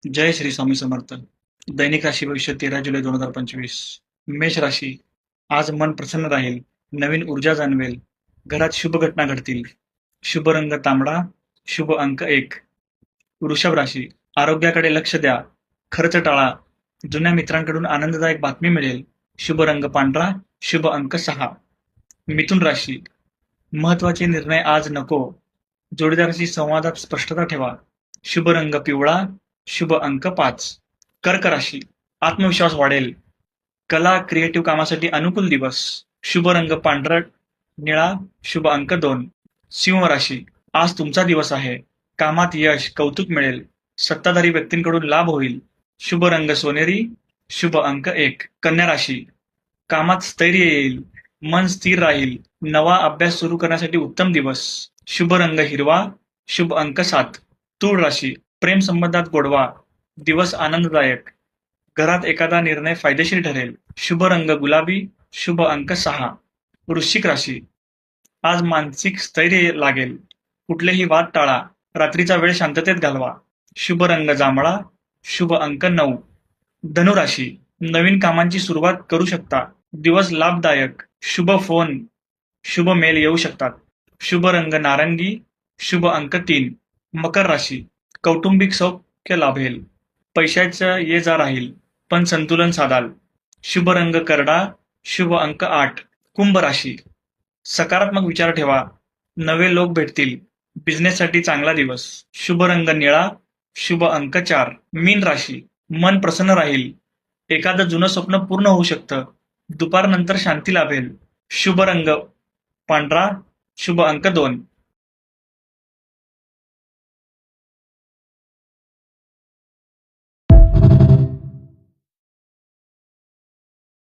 जय श्री स्वामी समर्थ. दैनिक राशी भविष्य 13 जुलै 2025. मेष राशी. आज मन प्रसन्न राहील, नवीन ऊर्जा जाणवेल, घरात शुभ घटना घडतील. शुभ रंग तांबडा, शुभ अंक 1. वृषभ राशी. आरोग्याकडे लक्ष द्या, खर्च टाळा, जुन्या मित्रांकडून आनंददायक बातमी मिळेल. शुभ रंग पांढरा, शुभ अंक 6. मिथुन राशी. महत्वाचे निर्णय आज नको, जोडीदाराशी संवादात स्पष्टता ठेवा. शुभ रंग पिवळा, शुभ अंक 5. कर्क राशी. आत्मविश्वास वाढेल, कला क्रिएटिव्ह कामासाठी अनुकूल दिवस. शुभ रंग पांढरट निळा, शुभ अंक 2. सिंह राशी. आज तुमचा दिवस आहे, कामात यश कौतुक मिळेल, सत्ताधारी व्यक्तींकडून लाभ होईल. शुभ रंग सोनेरी, शुभ अंक 1. कन्या राशी. कामात स्थैर्य येईल, मन स्थिर राहील, नवा अभ्यास सुरू करण्यासाठी उत्तम दिवस. शुभ रंग हिरवा, शुभ अंक 7. तूळ राशी. प्रेम संबंधात गोडवा, दिवस आनंददायक, घरात एखादा निर्णय फायदेशीर ठरेल. शुभ रंग गुलाबी, शुभ अंक 6. वृश्चिक राशी. आज मानसिक स्थैर्य लागेल, कुठलेही वाद टाळा, रात्रीचा वेळ शांततेत घालवा. शुभ रंग जांभळा, शुभ अंक 9. धनुराशी. नवीन कामांची सुरुवात करू शकता, दिवस लाभदायक, शुभ फोन, शुभ मेल येऊ शकतात. शुभ रंग नारंगी, शुभ अंक 3. मकर राशी. कौटुंबिक सौख्य लाभेल, पैशाचं ये जा राहील, पण संतुलन साधाल. शुभ रंग करडा, शुभ अंक 8. कुंभ राशी. सकारात्मक विचार ठेवा, नवे लोक भेटतील, बिझनेससाठी चांगला दिवस. शुभ रंग निळा, शुभ अंक 4. मीन राशी. मन प्रसन्न राहील, एखादं जुनं स्वप्न पूर्ण होऊ शकतं, दुपारनंतर शांती लाभेल. शुभ रंग पांढरा, शुभ अंक 2.